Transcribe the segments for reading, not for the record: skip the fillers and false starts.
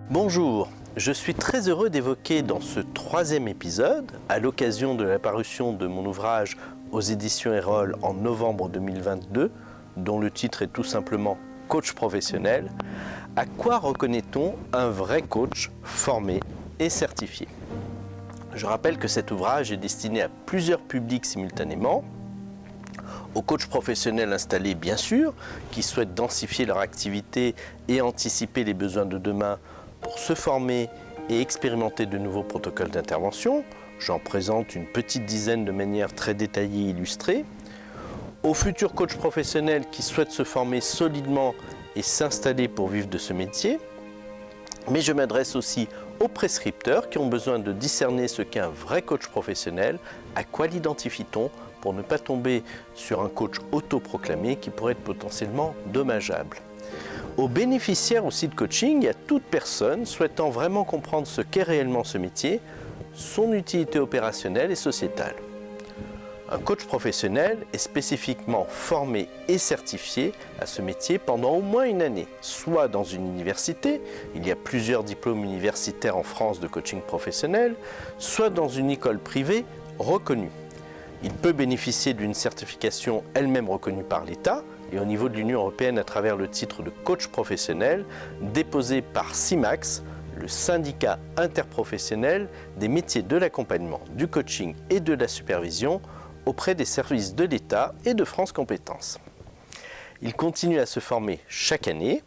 Bonjour, je suis très heureux d'évoquer dans ce troisième épisode, à l'occasion de la parution de mon ouvrage aux éditions Erol en novembre 2022, dont le titre est tout simplement « Coach professionnel », à quoi reconnaît-on un vrai coach formé et certifié. Je rappelle que cet ouvrage est destiné à plusieurs publics simultanément, aux coachs professionnels installés bien sûr, qui souhaitent densifier leur activité et anticiper les besoins de demain pour se former et expérimenter de nouveaux protocoles d'intervention. J'en présente une petite dizaine de manière très détaillée et illustrée. Aux futurs coachs professionnels qui souhaitent se former solidement et s'installer pour vivre de ce métier. Mais je m'adresse aussi aux prescripteurs qui ont besoin de discerner ce qu'est un vrai coach professionnel, à quoi l'identifie-t-on pour ne pas tomber sur un coach autoproclamé qui pourrait être potentiellement dommageable. Aux bénéficiaires aussi de coaching, et à toute personne souhaitant vraiment comprendre ce qu'est réellement ce métier, son utilité opérationnelle et sociétale. Un coach professionnel est spécifiquement formé et certifié à ce métier pendant au moins une année, soit dans une université, il y a plusieurs diplômes universitaires en France de coaching professionnel, soit dans une école privée reconnue. Il peut bénéficier d'une certification elle-même reconnue par l'État et au niveau de l'Union européenne à travers le titre de coach professionnel déposé par CIMAX, le syndicat interprofessionnel des métiers de l'accompagnement, du coaching et de la supervision auprès des services de l'État et de France Compétences. Il continue à se former chaque année.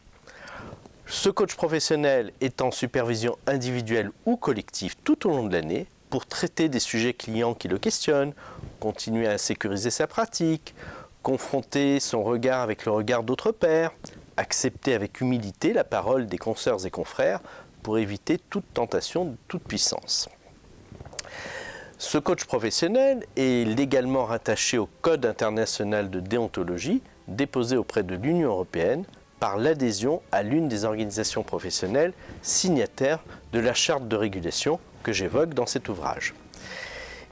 Ce coach professionnel est en supervision individuelle ou collective tout au long de l'année pour traiter des sujets clients qui le questionnent, continuer à sécuriser sa pratique, confronter son regard avec le regard d'autres pairs, accepter avec humilité la parole des consoeurs et confrères pour éviter toute tentation de toute puissance. Ce coach professionnel est légalement rattaché au Code international de déontologie déposé auprès de l'Union européenne par l'adhésion à l'une des organisations professionnelles signataires de la charte de régulation que j'évoque dans cet ouvrage.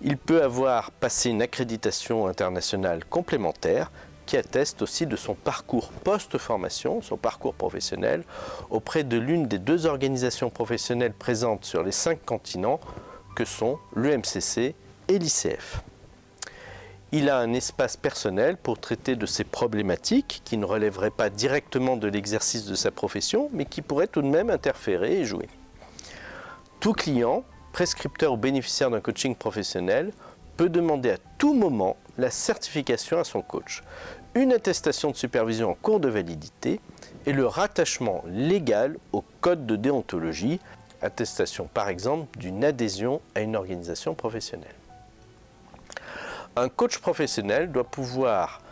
Il peut avoir passé une accréditation internationale complémentaire qui atteste aussi de son parcours post-formation, son parcours professionnel, auprès de l'une des deux organisations professionnelles présentes sur les 5 continents que sont l'EMCC et l'ICF. Il a un espace personnel pour traiter de ces problématiques qui ne relèveraient pas directement de l'exercice de sa profession, mais qui pourraient tout de même interférer et jouer. Tout client, prescripteur ou bénéficiaire d'un coaching professionnel peut demander à tout moment la certification à son coach, une attestation de supervision en cours de validité et le rattachement légal au code de déontologie, attestation par exemple d'une adhésion à une organisation professionnelle. Un coach professionnel doit pouvoir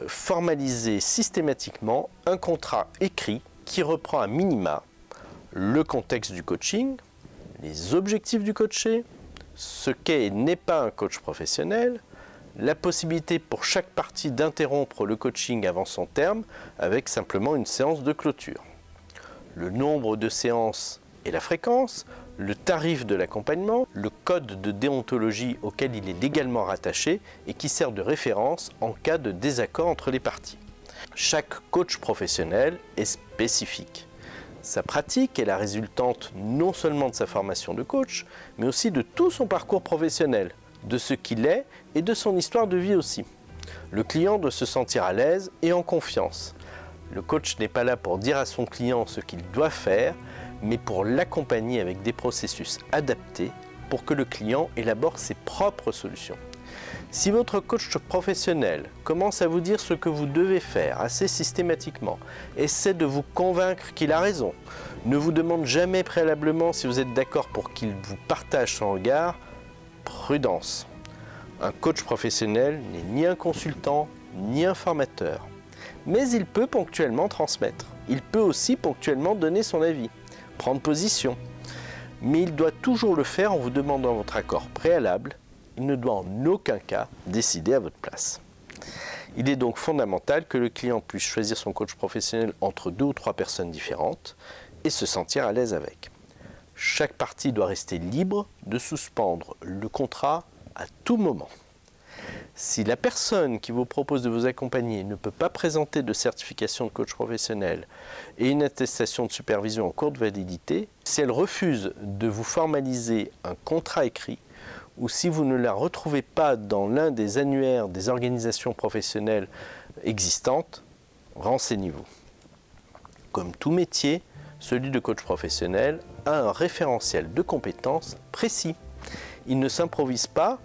formaliser systématiquement un contrat écrit qui reprend à minima le contexte du coaching, les objectifs du coaché, ce qu'est et n'est pas un coach professionnel, la possibilité pour chaque partie d'interrompre le coaching avant son terme avec simplement une séance de clôture, le nombre de séances et la fréquence, le tarif de l'accompagnement, le code de déontologie auquel il est légalement rattaché et qui sert de référence en cas de désaccord entre les parties. Chaque coach professionnel est spécifique. Sa pratique est la résultante non seulement de sa formation de coach, mais aussi de tout son parcours professionnel, de ce qu'il est et de son histoire de vie aussi. Le client doit se sentir à l'aise et en confiance. Le coach n'est pas là pour dire à son client ce qu'il doit faire, mais pour l'accompagner avec des processus adaptés pour que le client élabore ses propres solutions. Si votre coach professionnel commence à vous dire ce que vous devez faire assez systématiquement, essaie de vous convaincre qu'il a raison, ne vous demande jamais préalablement si vous êtes d'accord pour qu'il vous partage son regard, prudence. Un coach professionnel n'est ni un consultant, ni un formateur. Mais il peut ponctuellement transmettre. Il peut aussi ponctuellement donner son avis, prendre position. Mais il doit toujours le faire en vous demandant votre accord préalable. Il ne doit en aucun cas décider à votre place. Il est donc fondamental que le client puisse choisir son coach professionnel entre 2 ou 3 personnes différentes et se sentir à l'aise avec. Chaque partie doit rester libre de suspendre le contrat à tout moment. Si la personne qui vous propose de vous accompagner ne peut pas présenter de certification de coach professionnel et une attestation de supervision en cours de validité, si elle refuse de vous formaliser un contrat écrit, ou si vous ne la retrouvez pas dans l'un des annuaires des organisations professionnelles existantes, renseignez-vous. Comme tout métier, celui de coach professionnel a un référentiel de compétences précis. Il ne s'improvise pas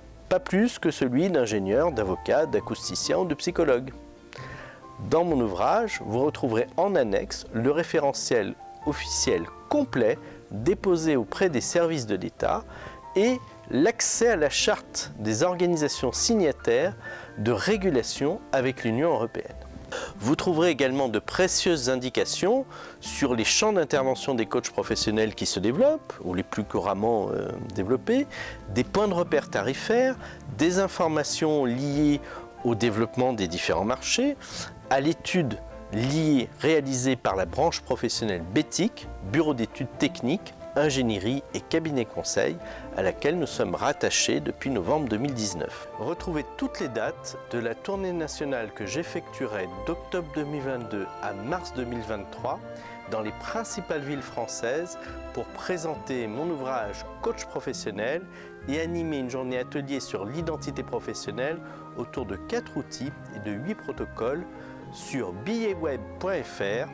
plus que celui d'ingénieur, d'avocat, d'acousticien ou de psychologue. Dans mon ouvrage, vous retrouverez en annexe le référentiel officiel complet déposé auprès des services de l'État et l'accès à la charte des organisations signataires de régulation avec l'Union européenne. Vous trouverez également de précieuses indications sur les champs d'intervention des coachs professionnels qui se développent, ou les plus couramment développés, des points de repère tarifaires, des informations liées au développement des différents marchés, à l'étude réalisée par la branche professionnelle BETIC, Bureau d'études techniques, ingénierie et cabinet conseil, à laquelle nous sommes rattachés depuis novembre 2019. Retrouvez toutes les dates de la tournée nationale que j'effectuerai d'octobre 2022 à mars 2023 dans les principales villes françaises pour présenter mon ouvrage Coach professionnel et animer une journée atelier sur l'identité professionnelle autour de 4 outils et de 8 protocoles sur billetweb.fr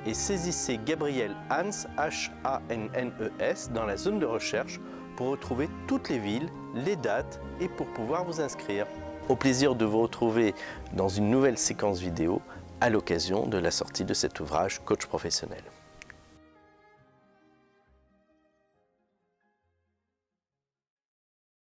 et saisissez Gabriel Hannes, H-A-N-N-E-S, dans la zone de recherche pour retrouver toutes les villes, les dates et pour pouvoir vous inscrire. Au plaisir de vous retrouver dans une nouvelle séquence vidéo à l'occasion de la sortie de cet ouvrage Coach professionnel.